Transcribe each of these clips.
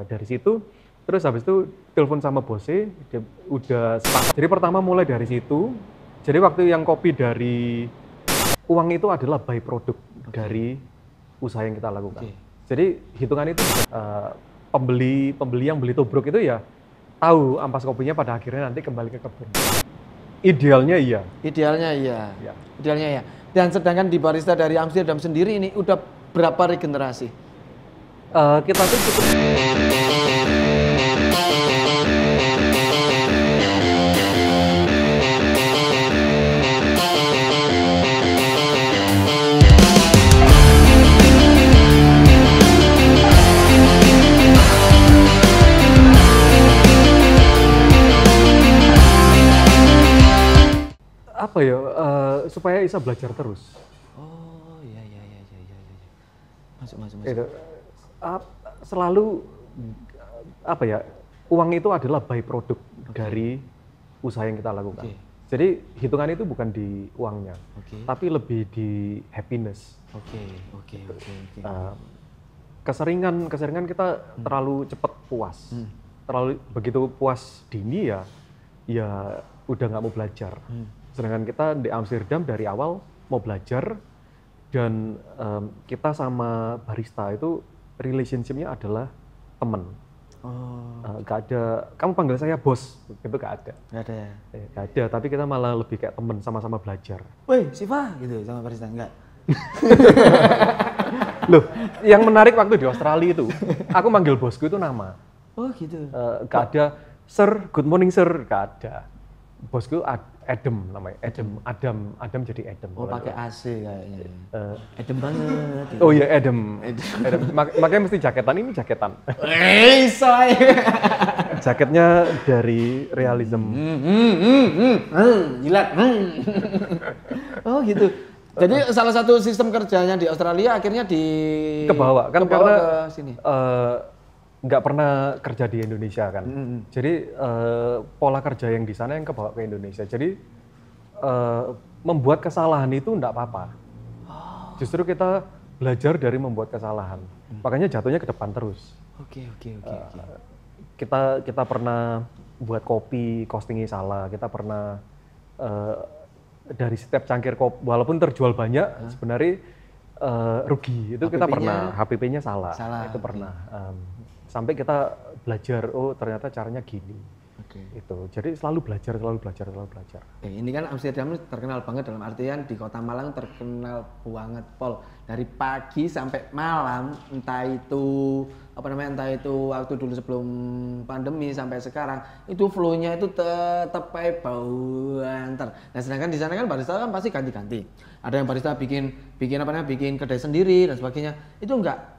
Dari situ, terus habis itu telepon sama bosnya, dia udah sepakat. Jadi pertama mulai dari situ. Jadi waktu yang kopi dari uang itu adalah by product dari usaha yang kita lakukan. Jadi hitungan itu pembeli yang beli tubruk itu ya tahu ampas kopinya pada akhirnya nanti kembali ke kebun. Idealnya iya. Idealnya iya. Idealnya iya. Dan sedangkan di barista dari Amsterdam sendiri ini udah berapa regenerasi? Kita tuh cukup apa ya, supaya bisa belajar terus. Oh iya. Masuk. Itu, selalu apa ya, uang itu adalah by product dari usaha yang kita lakukan. Jadi hitungan itu bukan di uangnya, tapi lebih di happiness. Keseringan kita terlalu cepat puas. Terlalu begitu puas dini ya udah nggak mau belajar. Sedangkan kita di Amsterdam dari awal mau belajar dan kita sama barista itu relationship-nya adalah teman. Gak ada, kamu panggil saya bos, itu gak ada. Gak ada ya? Gak ada, tapi kita malah lebih kayak teman, sama-sama belajar. Woi, Siva, gitu sama barista, enggak? Loh, yang menarik waktu di Australia itu, aku manggil bosku itu nama. Oh gitu? Gak ada, sir, good morning sir, gak ada. Bosku Adam namanya, Adam jadi Adam. Oh pakai AC kayaknya. Adam banget. Gitu. Oh iya Adam. Makanya mesti jaketan, ini jaketan. Soy. Jaketnya dari realism. Jilat. Oh gitu. Jadi salah satu sistem kerjanya di Australia akhirnya kebawa kan karena ke sini. Nggak pernah kerja di Indonesia kan. Jadi pola kerja yang di sana yang kebawa ke Indonesia. Jadi membuat kesalahan itu nggak apa-apa. Justru kita belajar dari membuat kesalahan. Makanya jatuhnya ke depan terus. Oke. Kita pernah buat kopi, costingnya salah. Kita pernah dari setiap cangkir kopi, walaupun terjual banyak, sebenarnya rugi. Itu kita pernah, HPP-nya salah. Itu pernah. Sampai kita belajar, oh ternyata caranya gini. Itu. Jadi selalu belajar. Ini kan Amsterdam terkenal banget dalam artian di Kota Malang terkenal banget, Pol. Dari pagi sampai malam, entah itu waktu dulu sebelum pandemi sampai sekarang, itu flow-nya itu tetap bau antar. Nah, sedangkan di sana kan barista kan pasti ganti-ganti. Ada yang barista bikin kedai sendiri dan sebagainya. Itu enggak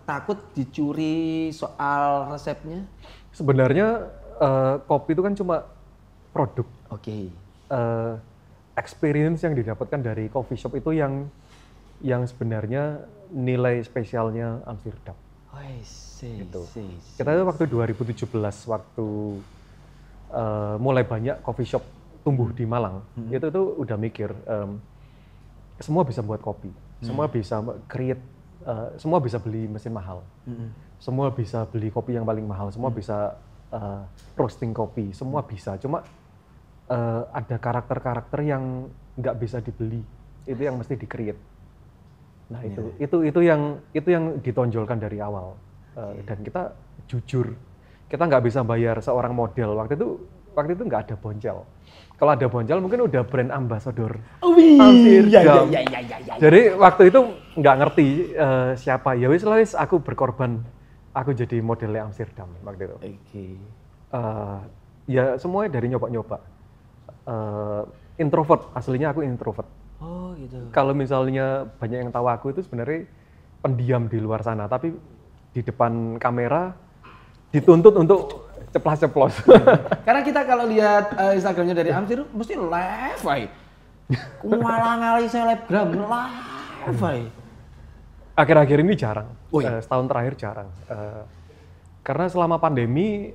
takut dicuri soal resepnya? Sebenarnya kopi itu kan cuma produk. Experience yang didapatkan dari coffee shop itu yang sebenarnya nilai spesialnya Amsterdam. Gitu. Kita itu waktu 2017 waktu mulai banyak coffee shop tumbuh di Malang, itu udah mikir semua bisa buat kopi, semua bisa create. Semua bisa beli mesin mahal, semua bisa beli kopi yang paling mahal, semua bisa roasting kopi, semua bisa. Cuma ada karakter-karakter yang nggak bisa dibeli, itu yang mesti di-create. Nah itu yang ditonjolkan dari awal. Dan kita jujur, kita nggak bisa bayar seorang model. Waktu itu nggak ada Boncel. Kalau ada Boncel mungkin udah brand ambassador Amsterdam. Jadi waktu itu nggak ngerti siapa. Ya wis aku berkorban, aku jadi modelnya Amsterdam waktu itu. Ya semuanya dari nyoba-nyoba. Introvert, aslinya aku introvert. Oh gitu. Kalau misalnya banyak yang tahu aku itu sebenarnya pendiam di luar sana, tapi di depan kamera dituntut untuk ceplas-ceplos. Karena kita kalau lihat Instagramnya dari Amsterdam mesti live, malah ngali selebgram live. Akhir-akhir ini jarang, setahun terakhir jarang. Karena selama pandemi,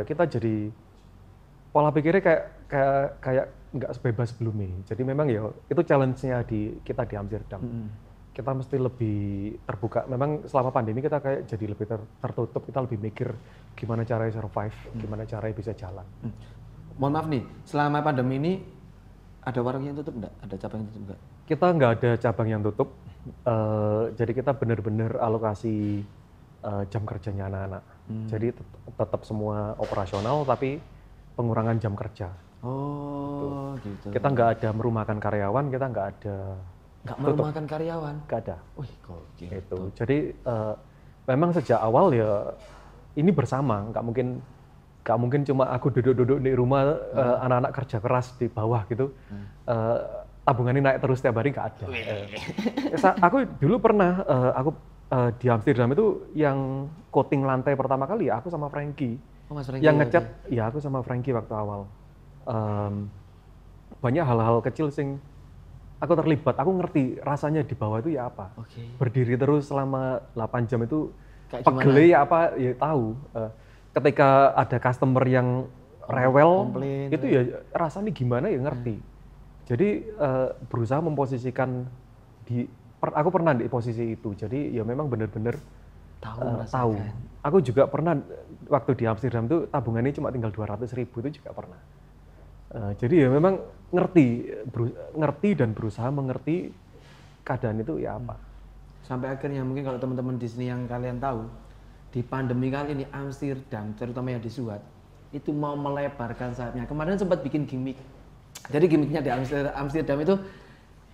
kita jadi pola pikirnya kayak nggak sebebas sebelumnya. Jadi memang ya itu challenge-nya kita di Amsterdam. kita mesti lebih terbuka. Memang selama pandemi kita kayak jadi lebih tertutup, kita lebih mikir gimana caranya survive, gimana caranya bisa jalan. Mohon maaf nih, selama pandemi ini ada warung yang tutup enggak? Ada cabang yang tutup enggak? Kita nggak ada cabang yang tutup, jadi kita benar-benar alokasi jam kerjanya anak-anak. Jadi tetap semua operasional, tapi pengurangan jam kerja. Oh, gitu. Kita nggak ada merumahkan karyawan, kita nggak ada Nggak merumahkan karyawan? Nggak ada. Wih, gokil. Itu. Jadi memang sejak awal ya ini bersama, nggak mungkin cuma aku duduk-duduk di rumah, anak-anak kerja keras di bawah gitu. Tabungan ini naik terus setiap hari, nggak ada. Aku dulu pernah, di Amsterdam itu yang coating lantai pertama kali ya aku sama Frankie. Oh, Mas Frankie. Yang ngecat, ya aku sama Frankie waktu awal. Banyak hal-hal kecil sing aku terlibat, aku ngerti rasanya di bawah itu ya apa. Berdiri terus selama 8 jam itu pegel ya apa, ya tahu. Ketika ada customer yang rewel, komplain, itu ya rasanya gimana ya ngerti. Jadi berusaha memposisikan aku pernah di posisi itu, jadi ya memang benar-benar tahu. Aku juga pernah waktu di Amsterdam tuh tabungannya cuma tinggal 200.000 itu juga pernah. Jadi ya memang ngerti dan berusaha mengerti keadaan itu ya apa. Sampai akhirnya mungkin kalau teman-teman di sini yang kalian tahu, di pandemi kali ini Amsterdam, terutama yang di Zuid, itu mau melebarkan sayapnya. Kemarin sempat bikin gimmick. Jadi gimmicknya di Amsterdam itu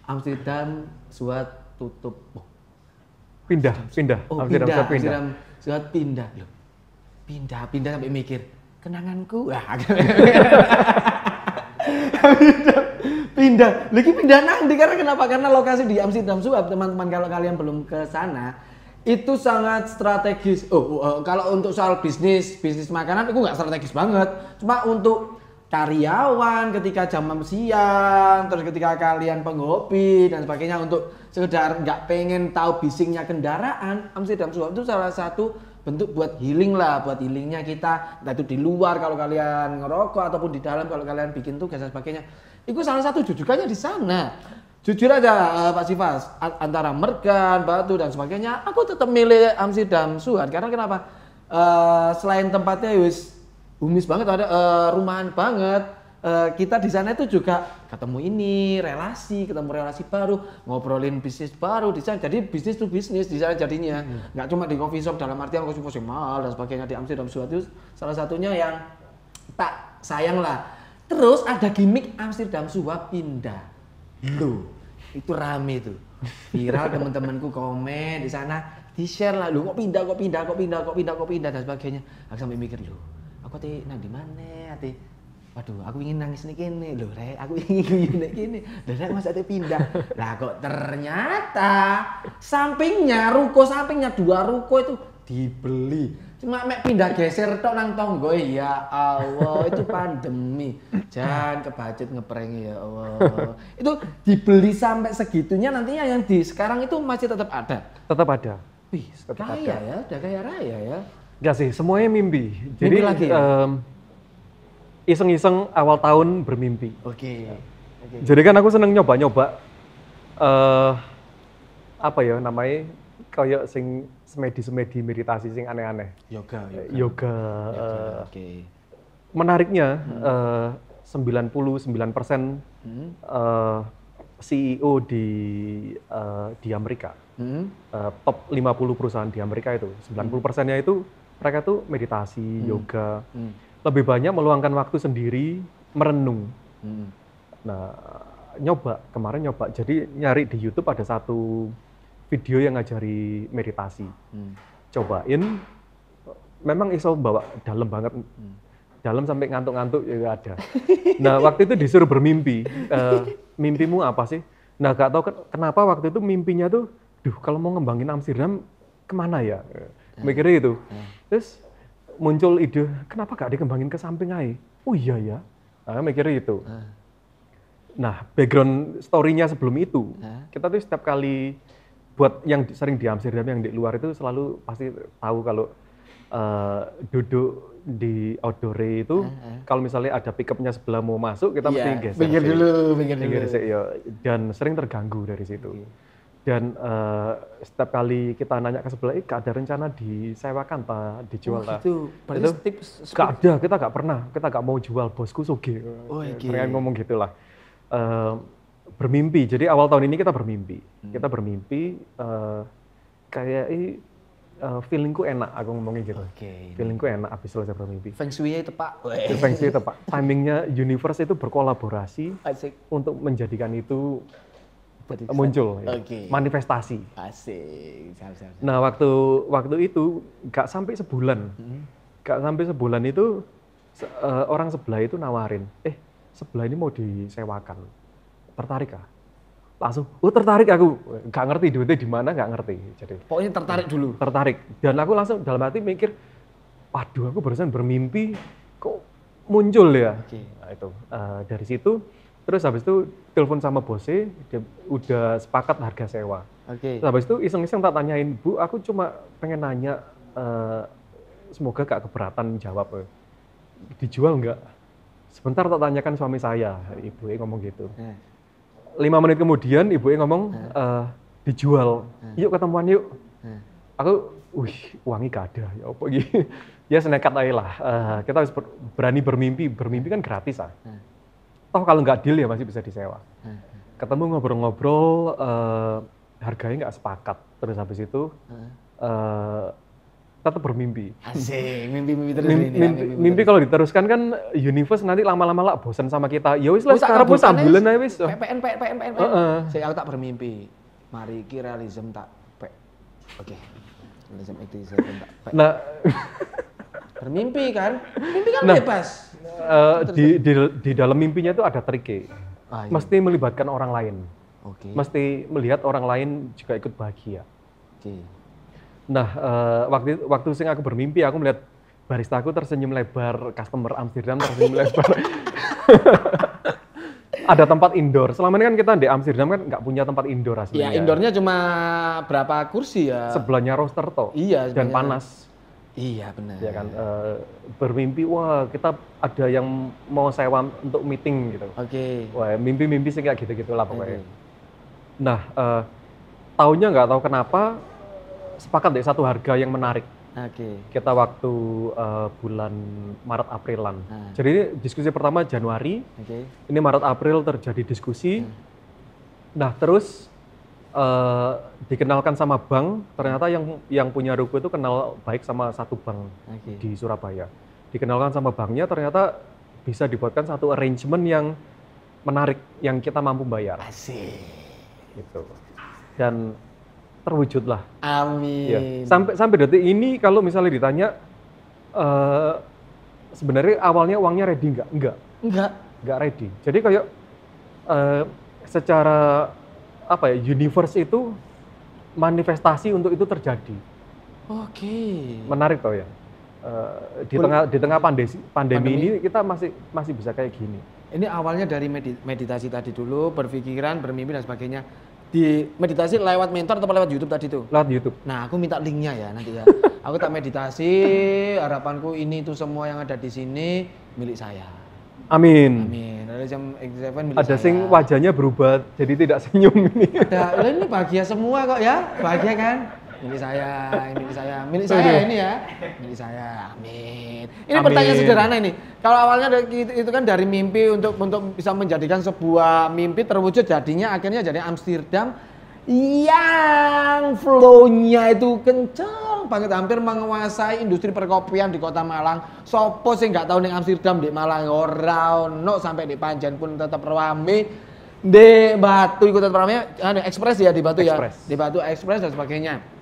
Amsterdam Zuid tutup. Pindah. Amsterdam Zuid pindah loh. Pindah sampai mikir kenanganku. Pindah. Lagi pindah nanti karena kenapa? Karena lokasi di Amsterdam Zuid, teman-teman kalau kalian belum ke sana, itu sangat strategis. Kalau untuk soal bisnis makanan itu nggak strategis banget. Cuma untuk karyawan ketika jam siang, terus ketika kalian penghobi dan sebagainya, untuk sekedar nggak pengen tahu bisingnya kendaraan, Amsterdam Zuid itu salah satu bentuk buat healing lah, buat healingnya kita, entah itu di luar kalau kalian ngerokok ataupun di dalam kalau kalian bikin tugas dan sebagainya. Itu salah satu jujukannya di sana. Jujur aja Pak Sifas, antara Mergan, Batu dan sebagainya, aku tetap milih Amsterdam Zuid karena kenapa? Selain tempatnya wis humis banget, ada rumahan banget. Kita di sana itu juga ketemu ketemu relasi baru, ngobrolin bisnis baru di sana. Jadi bisnis to bisnis di sana jadinya. Nggak cuma di coffee shop dalam artian coffee shop mahal dan sebagainya. Di Amsterdam Zuid itu salah satunya yang tak sayang lah. Terus ada gimmick Amsterdam Zuid pindah. Loh, itu rame tuh. Viral, teman-temanku komen di sana, di-share lah, kok pindah dan sebagainya. Aku sampai mikir, loh, aku nang di mana? Waduh, aku ingin nangis nih kene, loh, Rek, aku ingin guyu nih kene. Rek masa pindah. Lah kok ternyata ruko sampingnya 2 ruko itu dibeli. Cuma pindah geser tok nang tonggo, ya Allah, itu pandemi. Jangan kebacut ngeprank ya Allah. Itu dibeli sampai segitunya, nantinya yang di sekarang itu masih tetap ada. Tetap ada. Wih, kaya ya, udah kaya raya ya. Enggak sih, semuanya mimpi. Jadi lagi. Iseng-iseng awal tahun bermimpi. Oke. Jadi kan aku seneng nyoba-nyoba apa ya namanya, kayak sing semedi meditasi sing aneh-aneh. Yoga. Menariknya 99% CEO di Amerika, top 50 perusahaan di Amerika itu 90%-nya itu mereka tuh meditasi, yoga, lebih banyak meluangkan waktu sendiri merenung. Nah, kemarin nyoba, jadi nyari di YouTube ada satu video yang ngajari meditasi. Cobain, memang iso bawa dalam banget, dalam sampai ngantuk-ngantuk juga ada. Nah, waktu itu disuruh bermimpi, mimpimu apa sih? Nah, gak tahu kenapa waktu itu mimpinya tuh, kalau mau ngembangin Amsterdam kemana ya? Mikirnya itu. Terus muncul ide, kenapa gak dikembangin ke samping aja? Oh iya ya, mikirnya itu. Nah, background story-nya sebelum itu, kita tuh setiap kali, buat yang sering di Amsterdam, yang di luar itu selalu pasti tahu kalau duduk di outdoor itu, kalau misalnya ada pick-up-nya sebelah mau masuk, kita mesti geser. Pinggir dulu. Ya, dan sering terganggu dari situ. Dan setiap kali kita nanya ke sebelah, gak ada rencana disewakan Pak, dijual Pak. Gitu. Berarti tips gak ada, kita gak pernah, kita gak mau jual, bosku sugih. Mereka ngomong gitulah. Bermimpi, jadi awal tahun ini kita bermimpi. Kita bermimpi, kayak feelingku enak, aku ngomongnya gitu. Feelingku enak abis selesai bermimpi. Feng Shui-nya tepat. Feng Shui tepat. Timingnya universe itu berkolaborasi untuk menjadikan itu muncul, manifestasi. Asik. Nah waktu itu nggak sampai sebulan, itu orang sebelah itu nawarin, sebelah ini mau disewakan, tertarik kah? Langsung, tertarik aku, nggak ngerti duitnya di mana, nggak ngerti. Jadi pokoknya tertarik dulu. Tertarik, dan aku langsung dalam hati mikir, waduh aku barusan bermimpi, kok muncul ya? Nah, itu dari situ. Terus habis itu telepon sama bosnya, dia udah sepakat harga sewa. Terus habis itu iseng-iseng tak tanyain, Bu, aku cuma pengen nanya, semoga gak keberatan jawab, dijual nggak? Sebentar tak tanyakan suami saya, ibunya ngomong gitu. 5 menit kemudian ibunya ngomong, dijual, yuk ketemuan yuk. Aku, uangnya gak ada, ya apa gitu. Ya senekat aja lah, kita harus berani bermimpi kan gratis ah. Toh kalau nggak deal ya masih bisa disewa. Ketemu ngobrol-ngobrol, harganya nggak sepakat. Terus habis itu tetap bermimpi. Asik, mimpi terus mimpi kalau diteruskan kan universe nanti lama-lama lah bosan sama kita. Ya wis lah sekarang pun sambulan aja wis. PPN. Saya tak bermimpi. Mari ki realism tak pe. Oke. Realism activity tak pe. Nah, bermimpi kan bebas. Di dalam mimpinya itu ada triknya. Mesti melibatkan orang lain. Mesti melihat orang lain juga ikut bahagia. Nah, waktu aku bermimpi, aku melihat baristaku tersenyum lebar, customer Amsterdam tersenyum lebar. Ada tempat indoor. Selama ini kan kita di Amsterdam kan nggak punya tempat indoor aslinya. Iya, indoornya cuma berapa kursi ya? Sebelahnya roster toh. Iya. Dan panas. Iya benar. Ya kan, bermimpi, wah kita ada yang mau sewa untuk meeting gitu. Wah mimpi-mimpi sih kayak gitu-gitu lah pokoknya. Nah, tahunnya nggak tahu kenapa sepakat deh satu harga yang menarik. Kita waktu bulan Maret Aprilan. Jadi ini diskusi pertama Januari. Ini Maret April terjadi diskusi. Nah terus dikenalkan sama bank, ternyata yang punya ruko itu kenal baik sama satu bank di Surabaya. Dikenalkan sama banknya, ternyata bisa dibuatkan satu arrangement yang menarik, yang kita mampu bayar. Asik. Gitu. Dan terwujudlah. Amin. Ya. Sampai detik ini kalau misalnya ditanya, sebenarnya awalnya uangnya ready nggak? Nggak ready. Jadi kayak secara universe itu manifestasi untuk itu terjadi. Menarik toh ya. Di tengah pandemi ini kita masih bisa kayak gini. Ini awalnya dari meditasi tadi dulu, berpikiran, bermimpi dan sebagainya. Di meditasi lewat mentor atau lewat YouTube tadi tuh? Lewat YouTube. Nah, aku minta linknya ya nanti ya. Aku tak meditasi, harapanku ini tuh semua yang ada di sini milik saya. Amin. Realism X7 milik ada saya. sing wajahnya berubah jadi tidak senyum ini. Ini bahagia semua kok ya, bahagia kan? Milik saya ini ya, milik saya. Amin. Ini pertanyaan sederhana ini. Kalau awalnya itu kan dari mimpi untuk bisa menjadikan sebuah mimpi terwujud, jadinya akhirnya jadi Amsterdam yang flow-nya itu kencang banget, hampir menguasai industri perkopian di Kota Malang. Sopo sih nggak tahu nih Amsterdam di Malang ora ono, sampai di Panjen pun tetap rame. Di Batu ikut tetap rame, Express ya di Batu ya. Di Batu Express dan sebagainya.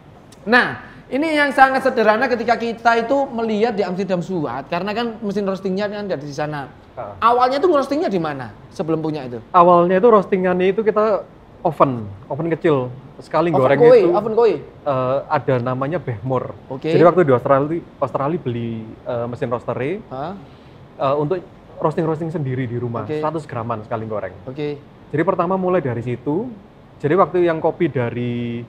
Nah, ini yang sangat sederhana ketika kita itu melihat di Amsterdam Suat, karena kan mesin roastingnya kan dari di sana. Awalnya itu roastingnya di mana sebelum punya itu? Awalnya itu roastingannya itu kita oven kecil sekali goreng itu. Oven koi. Ada namanya Behmor. Jadi waktu di Australia beli mesin roastery untuk roasting sendiri di rumah, 100 graman sekali goreng. Jadi pertama mulai dari situ. Jadi waktu yang kopi dari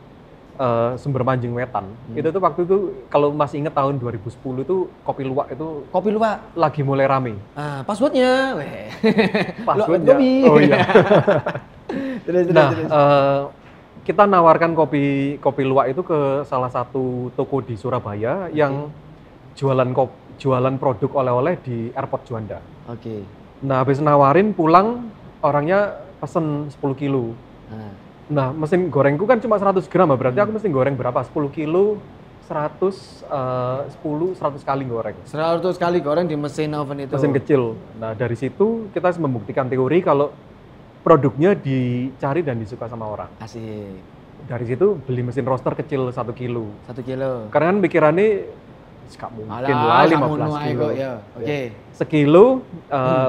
Sumber Manjing Wetan, itu tuh waktu itu kalau masih ingat tahun 2010 itu kopi luwak lagi mulai rame. Passwordnya, passwordnya. Oh iya. Terus. kita nawarkan kopi luwak itu ke salah satu toko di Surabaya yang jualan produk oleh-oleh di Airport Juanda. Oke. Nah, habis nawarin pulang orangnya pesen 10 kilo. Nah, mesin gorengku kan cuma 100 gram, berarti aku mesti goreng berapa? 10 kilo, 100 kali goreng. 100 kali goreng di mesin oven itu. Mesin kecil. Nah, dari situ kita membuktikan teori kalau produknya dicari dan disuka sama orang. Asik. Dari situ beli mesin roaster kecil 1 kilo. 1 kilo. Karena kan pikirannya gak mungkin lah 15 kilo. Ya. Oke. Sekilo,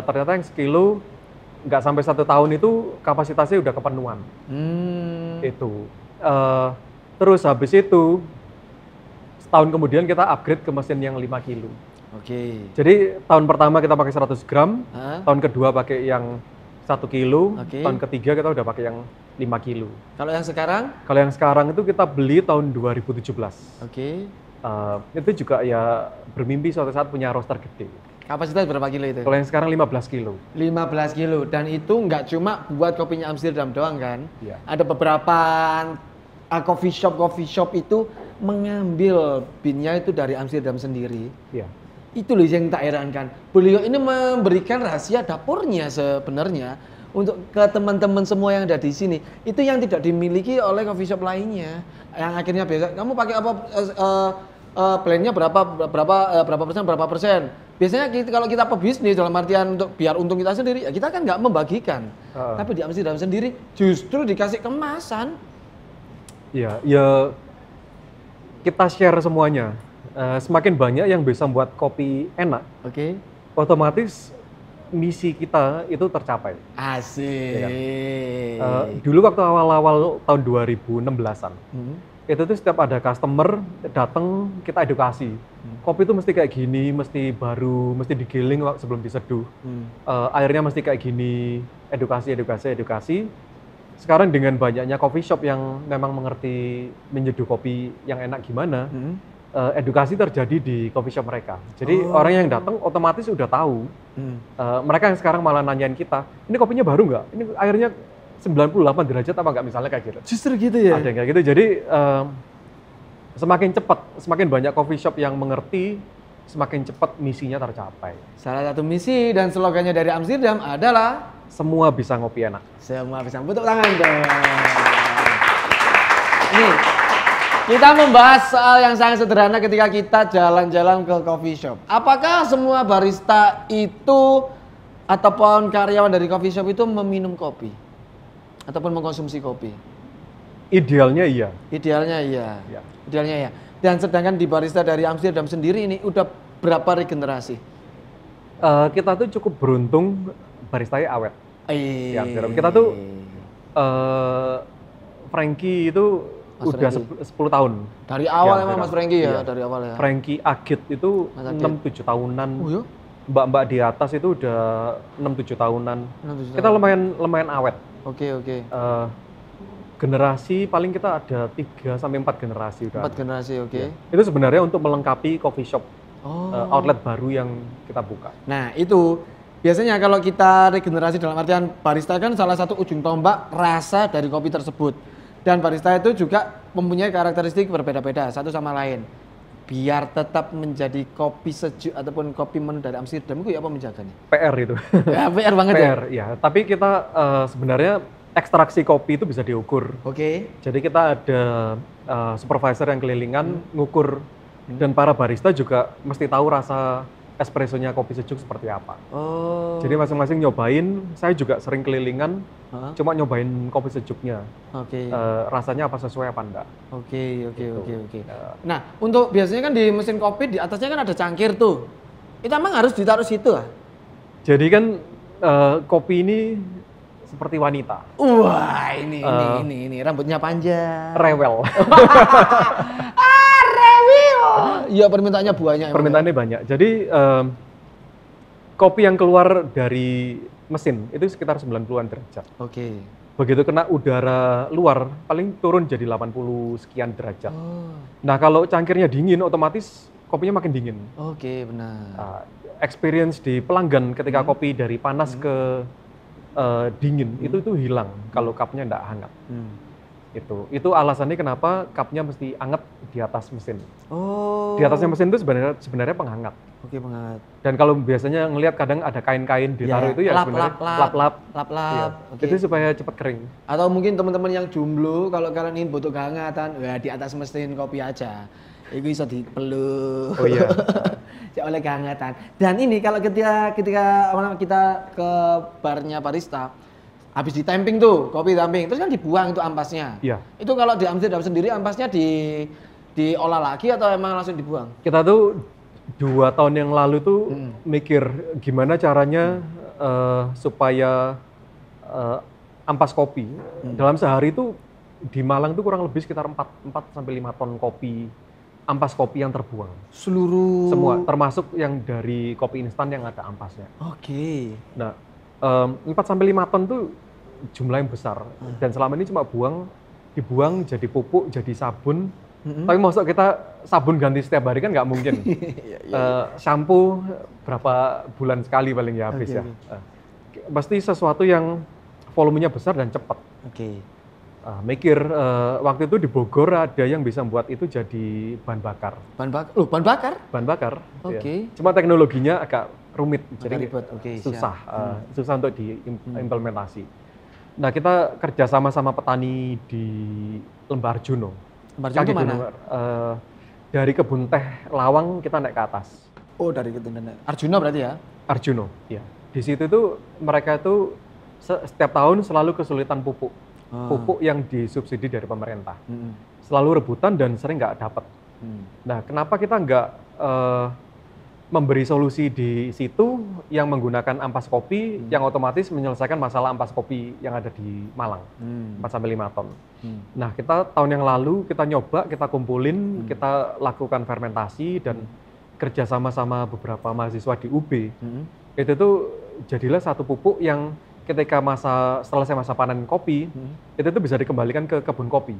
ternyata yang sekilo nggak sampai 1 tahun itu kapasitasnya udah kepenuhan. Itu. Terus habis itu setahun kemudian kita upgrade ke mesin yang 5 kilo. Oke. Jadi tahun pertama kita pakai 100 gram, tahun kedua pakai yang 1 kilo, tahun ketiga kita udah pakai yang 5 kilo. Kalau yang sekarang? Kalau yang sekarang itu kita beli tahun 2017. Oke. Itu juga ya bermimpi suatu saat punya roaster gede. Kapasitas berapa kilo itu? Kalau yang sekarang 15 kilo. 15 kilo, dan itu nggak cuma buat kopinya Amsterdam doang kan? Iya. Ada beberapa coffee shop itu mengambil bean-nya itu dari Amsterdam sendiri. Iya. Itu loh yang tak herankan. Beliau ini memberikan rahasia dapurnya sebenarnya untuk ke teman-teman semua yang ada di sini. Itu yang tidak dimiliki oleh coffee shop lainnya. Yang akhirnya biasa, kamu pakai apa? Blendnya berapa persen? Biasanya kalau kita pebisnis dalam artian untuk biar untung kita sendiri, ya kita kan nggak membagikan. Tapi di Amsterdam sendiri justru dikasih kemasan. Iya, ya kita share semuanya. Semakin banyak yang bisa membuat kopi enak, otomatis misi kita itu tercapai. Asik. Ya kan? Dulu waktu awal-awal tahun 2016-an, itu tuh setiap ada customer datang kita edukasi. Kopi itu mesti kayak gini, mesti baru, mesti digiling sebelum diseduh. Airnya mesti kayak gini, edukasi. Sekarang dengan banyaknya coffee shop yang memang mengerti menyeduh kopi yang enak gimana, edukasi terjadi di coffee shop mereka. Jadi orang yang datang otomatis udah tahu. Mereka yang sekarang malah nanyain kita, ini kopinya baru nggak? Ini airnya 98 derajat apa nggak, misalnya kayak gitu. Justru gitu ya? Ada yang kayak gitu. Jadi semakin cepat, semakin banyak coffee shop yang mengerti, semakin cepat misinya tercapai. Salah satu misi dan slogannya dari Amsterdam adalah semua bisa ngopi enak. Semua bisa. Tepuk tangan dong. Nih, kita membahas soal yang sangat sederhana ketika kita jalan-jalan ke coffee shop. Apakah semua barista itu ataupun karyawan dari coffee shop itu meminum kopi? Ataupun mengkonsumsi kopi? Idealnya iya. Idealnya iya. Ya. Idealnya iya. Dan sedangkan di barista dari Amsterdam sendiri ini udah berapa regenerasi? Kita tuh cukup beruntung baristanya awet. Ya, kita tuh Frankie itu Mas udah 10 tahun. Dari awal emang Mas Frankie ya? Dari awal ya? Frankie Agit itu 6-7 tahunan. Oh ya? Mbak-mbak di atas itu udah 6-7 tahunan. Kita lumayan awet. Oke. Generasi paling kita ada 3-4 generasi udah. 4 generasi, oke. Ya. Itu sebenarnya untuk melengkapi coffee shop outlet baru yang kita buka. Nah, itu biasanya kalau kita regenerasi dalam artian barista kan salah satu ujung tombak rasa dari kopi tersebut. Dan barista itu juga mempunyai karakteristik berbeda-beda satu sama lain. Biar tetap menjadi kopi sejuk ataupun kopi menu dari Amsterdam itu ya apa menjaganya? PR itu. Ya, PR banget PR, ya. Tapi kita sebenarnya ekstraksi kopi itu bisa diukur. Jadi kita ada supervisor yang kelilingan ngukur, dan para barista juga mesti tahu rasa espressonya kopi sejuk seperti apa. Jadi masing-masing nyobain. Saya juga sering kelilingan, cuma nyobain kopi sejuknya. Rasanya apa sesuai apa enggak. Oke. Nah, untuk biasanya kan di mesin kopi di atasnya kan ada cangkir tuh. Itu emang harus ditaruh situ ah? Jadi kan kopi ini seperti wanita. Wah, ini rambutnya panjang. Rewel. Iya, permintaannya banyak. Permintaannya banyak. Jadi kopi yang keluar dari mesin itu sekitar 90-an derajat. Begitu kena udara luar, paling turun jadi 80 sekian derajat. Nah, kalau cangkirnya dingin, otomatis kopinya makin dingin. Benar. Experience di pelanggan ketika kopi dari panas ke dingin itu hilang kalau cupnya nggak hangat. Itu alasannya kenapa cupnya mesti anget di atas mesin. Oh. Di atasnya mesin itu sebenarnya penghangat. Oke, penghangat. Dan kalau biasanya ngelihat kadang ada kain-kain ditaruh itu ya sebenarnya lap-lap. Iya. Okay. Itu supaya cepat kering. Atau mungkin teman-teman yang jomblo kalau kalian ingin butuh kehangatan, ya di atas mesin kopi aja. Itu bisa dipeluk. Oh iya. Oleh kehangatan. Dan ini kalau ketika kita ke barnya barista, habis ditamping tuh, kopi tamping, terus kan dibuang itu ampasnya. Iya. Itu kalau di Amsterdam sendiri ampasnya diolah lagi atau emang langsung dibuang? Kita tuh 2 tahun yang lalu tuh mikir gimana caranya supaya ampas kopi dalam sehari itu di Malang tuh kurang lebih sekitar 4 sampai 5 ton kopi, ampas kopi yang terbuang. Seluruh Semua, termasuk yang dari kopi instan yang ada ampasnya. Oke. Nah, 4 sampai 5 ton tuh jumlah yang besar dan selama ini cuma dibuang jadi pupuk, jadi sabun. Tapi maksud kita sabun ganti setiap hari kan nggak mungkin. Shampoo berapa bulan sekali paling ya habis ya. Pasti sesuatu yang volumenya besar dan cepat. Oke. Mikir waktu itu di Bogor ada yang bisa membuat itu jadi bahan bakar. Bahan bakar? Bahan bakar. Oke. Ya. Cuma teknologinya agak rumit, jadi ribet. Okay, susah, susah untuk diimplementasi. Nah, kita kerja sama petani di Lembah Arjuno. Lembah Arjuno mana? Dari kebun teh Lawang kita naik ke atas. Oh, dari kebun teh Arjuno berarti ya? Arjuno, ya. Di situ tuh mereka itu setiap tahun selalu kesulitan pupuk. Pupuk yang disubsidi dari pemerintah. Selalu rebutan dan sering nggak dapat. Nah, kenapa kita nggak memberi solusi di situ yang menggunakan ampas kopi yang otomatis menyelesaikan masalah ampas kopi yang ada di Malang, 4 sampai 5 ton. Nah, kita tahun yang lalu kita nyoba, kita kumpulin, kita lakukan fermentasi dan kerja sama beberapa mahasiswa di UB. Itu tuh jadilah satu pupuk yang ketika selesai masa panen kopi, itu tuh bisa dikembalikan ke kebun kopi.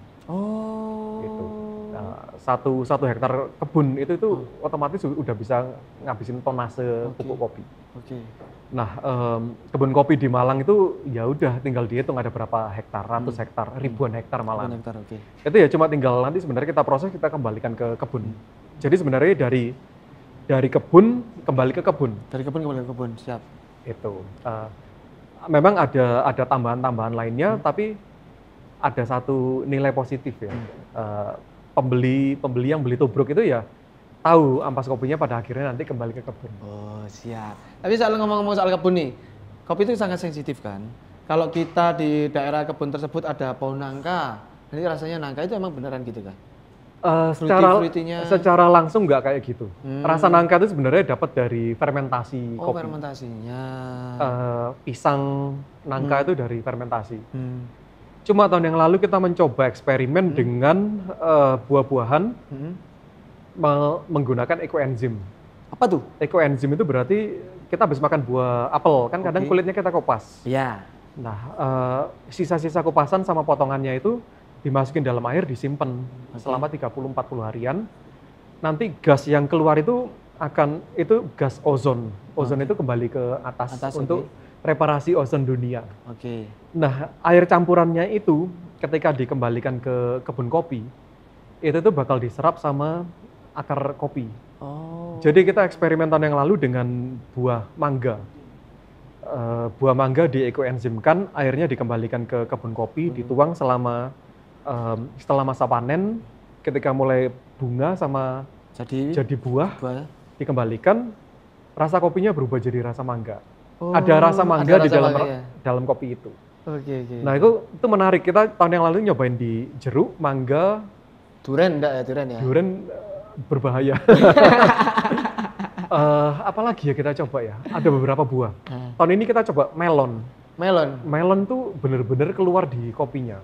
Gitu. Nah, satu hektar kebun itu otomatis udah bisa ngabisin tonase pupuk kopi. Nah, kebun kopi di Malang itu ya udah tinggal dihitung ada berapa hektar, ratus hektar, ribuan hektar malah. Itu ya cuma tinggal nanti sebenarnya kita proses, kita kembalikan ke kebun. Jadi sebenarnya dari kebun kembali ke kebun. Dari kebun kembali ke kebun, siap. Itu. Memang ada tambahan-tambahan lainnya, tapi ada satu nilai positif ya. Pembeli yang beli tubruk itu ya tahu ampas kopinya pada akhirnya nanti kembali ke kebun. Oh, siap. Tapi soal ngomong-ngomong soal kebun nih, kopi itu sangat sensitif kan. Kalau kita di daerah kebun tersebut ada pohon nangka, nanti rasanya nangka itu emang beneran gitu kan? Secara langsung nggak kayak gitu. Rasa nangka itu sebenarnya dapat dari fermentasi kopi. Oh, fermentasinya. Pisang nangka itu dari fermentasi. Cuma tahun yang lalu kita mencoba eksperimen dengan buah-buahan menggunakan ekoenzim. Apa tuh? Ekoenzim itu berarti kita habis makan buah apel, kan kadang kulitnya kita kupas. Iya. Nah, sisa-sisa kupasan sama potongannya itu dimasukin dalam air, disimpan selama 30-40 harian. Nanti gas yang keluar itu gas ozon. Ozon itu kembali ke atas untuk reparasi ozon dunia. Nah, air campurannya itu ketika dikembalikan ke kebun kopi, itu tuh bakal diserap sama akar kopi. Jadi kita eksperimen tahun yang lalu dengan buah mangga. Buah mangga diekoenzimkan, airnya dikembalikan ke kebun kopi, dituang setelah masa panen, ketika mulai bunga sama jadi buah, dikembalikan, rasa kopinya berubah jadi rasa mangga. Ada rasa mangga di dalam kopi itu. Nah, itu menarik. Kita tahun yang lalu nyobain di jeruk, mangga, durian enggak ya? Durian berbahaya. Apalagi ya kita coba ya? Ada beberapa buah. Tahun ini kita coba melon. Melon tuh bener-bener keluar di kopinya.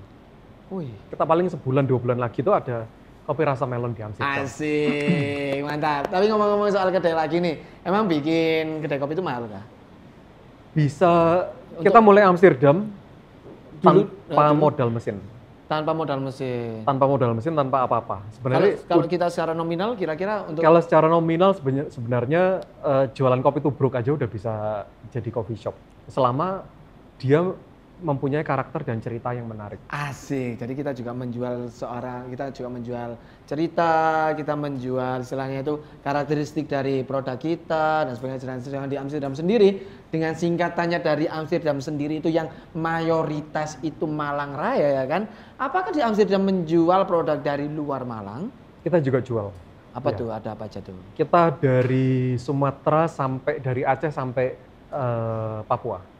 Kita paling sebulan 2 bulan lagi tuh ada kopi rasa melon di Amsterdam. Asik, mantap. Tapi ngomong-ngomong soal kedai lagi nih, emang bikin kedai kopi itu mahal kah? Bisa, kita mulai Amsterdam tanpa modal mesin. Tanpa modal mesin. Tanpa modal mesin, tanpa apa-apa. Sebenarnya kalau kita secara nominal kira-kira untuk kalau secara nominal sebenarnya jualan kopi tubruk aja udah bisa jadi coffee shop. Selama dia mempunyai karakter dan cerita yang menarik. Asik. Jadi kita juga menjual cerita, kita menjual istilahnya itu karakteristik dari produk kita dan sebagainya. Sedangkan di Amsterdam sendiri dengan singkatannya dari Amsterdam sendiri itu yang mayoritas itu Malang Raya ya kan. Apakah di Amsterdam menjual produk dari luar Malang? Kita juga jual. Apa tuh? Ada apa aja tuh? Kita dari Sumatera sampai dari Aceh sampai Papua.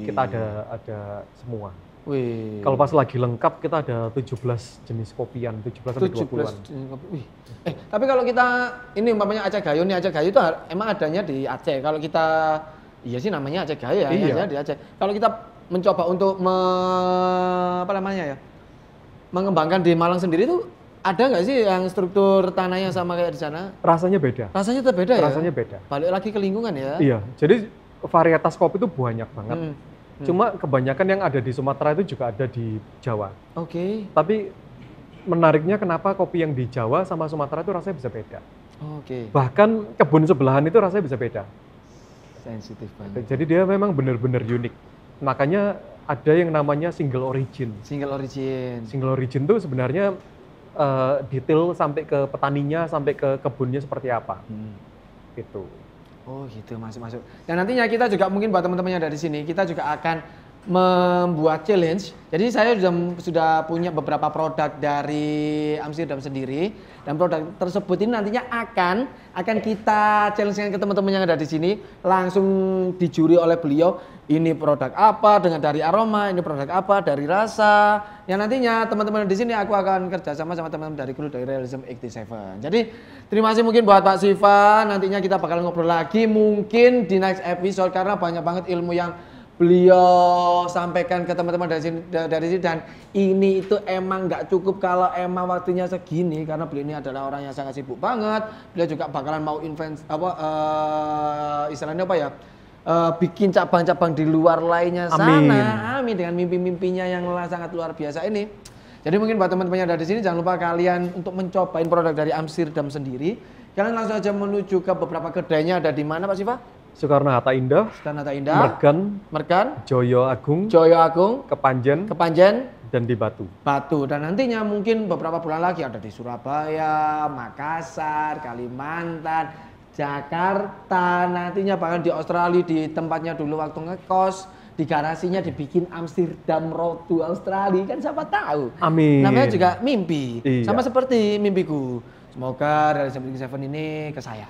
Kita ada semua. Wih. Kalau pas lagi lengkap kita ada 17 jenis kopian, 17 sampai 20-an. Wih. Tapi kalau kita ini umpamanya Aceh Gayo nih, Aceh Gayo itu emang adanya di Aceh. Kalau kita iya sih namanya Aceh Gayo ya, iya. di Aceh. Kalau kita mencoba untuk mengembangkan di Malang sendiri itu ada nggak sih yang struktur tanahnya sama kayak di sana? Rasanya beda. Rasanya tetap beda ya? Rasanya beda. Balik lagi ke lingkungan ya? Iya, jadi varietas kopi itu banyak banget. Cuma kebanyakan yang ada di Sumatera itu juga ada di Jawa. Oke. Tapi menariknya kenapa kopi yang di Jawa sama Sumatera itu rasanya bisa beda. Oke. Bahkan kebun sebelahan itu rasanya bisa beda. Sensitif banget. Jadi dia memang benar-benar unik. Makanya ada yang namanya single origin. Single origin. Single origin itu sebenarnya detail sampai ke petaninya, sampai ke kebunnya seperti apa. Gitu. Oh gitu, masuk. Dan nantinya kita juga mungkin buat teman-teman yang ada di sini, kita juga akan membuat challenge. Jadi saya sudah punya beberapa produk dari Amsterdam sendiri, dan produk tersebut ini nantinya akan kita challenge-kan ke teman-teman yang ada di sini, langsung dijuri oleh beliau. Ini produk apa dengan dari aroma, ini produk apa dari rasa. Yang nantinya teman-teman di sini aku akan kerjasama sama teman-teman dari kru dari Realism 87. Jadi terima kasih mungkin buat Pak Siva. Nantinya kita bakal ngobrol lagi mungkin di next episode karena banyak banget ilmu yang beliau sampaikan ke teman-teman dari sini dan ini itu emang nggak cukup kalau emang waktunya segini karena beliau ini adalah orang yang sangat sibuk banget. Beliau juga bakalan mau istilahnya apa ya? Bikin cabang-cabang di luar lainnya sana. Amin dengan mimpi-mimpinya yang sangat luar biasa ini. Jadi mungkin buat teman-teman yang ada di sini jangan lupa kalian untuk mencobain produk dari Amsterdam sendiri. Kalian langsung aja menuju ke beberapa kedainya. Ada di mana Pak Siva? Soekarno-Hatta Indah, Mergan, Joyo Agung, Kepanjen, dan di Batu. Dan nantinya mungkin beberapa bulan lagi ada di Surabaya, Makassar, Kalimantan, Jakarta, nantinya bahkan di Australia di tempatnya dulu waktu ngekos, di garasinya dibikin Amsterdam Road to Australia, kan siapa tahu. Amin. Namanya juga mimpi, iya. Sama seperti mimpiku. Semoga Realism 87 ini ke saya.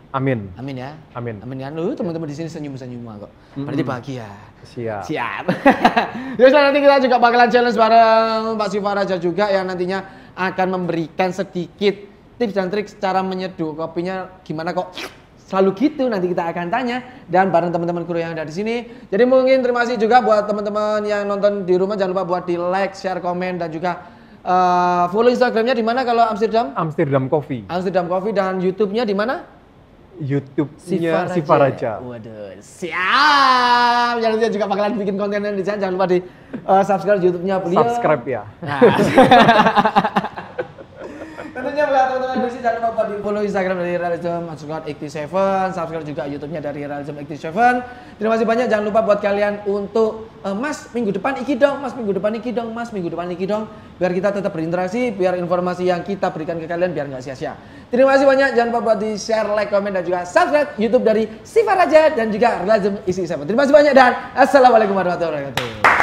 Amin. Amin ya. Amin. Amin kan. Lu teman-teman di sini senyum-senyum kok. Berarti bahagia. Siap. Ya nanti kita juga bakalan challenge bareng Pak Siva Raja juga yang nantinya akan memberikan sedikit tips dan trik cara menyeduh kopinya gimana kok selalu gitu, nanti kita akan tanya dan bareng teman-teman kru yang ada di sini. Jadi mungkin terima kasih juga buat teman-teman yang nonton di rumah, jangan lupa buat di like, share, komen dan juga follow Instagramnya di mana kalau Amsterdam? Amsterdam Coffee. Amsterdam Coffee dan YouTube-nya di mana? YouTube-nya Siva Raja. Waduh, siap. Yang nanti juga bakalan bikin konten di sana, jangan lupa di subscribe YouTube-nya beliau. Subscribe ya. Nah. Tentunya buat teman-teman di sini jangan lupa buat di follow Instagram dari Realism 87, subscribe juga YouTube-nya dari Realism 87. Terima kasih banyak, jangan lupa buat kalian untuk Mas minggu depan iki dong, Mas minggu depan iki dong, Mas minggu depan iki dong, biar kita tetap berinteraksi, biar informasi yang kita berikan ke kalian biar nggak sia-sia. Terima kasih banyak, jangan lupa buat di share, like, komen dan juga subscribe YouTube dari Siva Raja dan juga Realism 87. Terima kasih banyak dan assalamualaikum warahmatullahi wabarakatuh.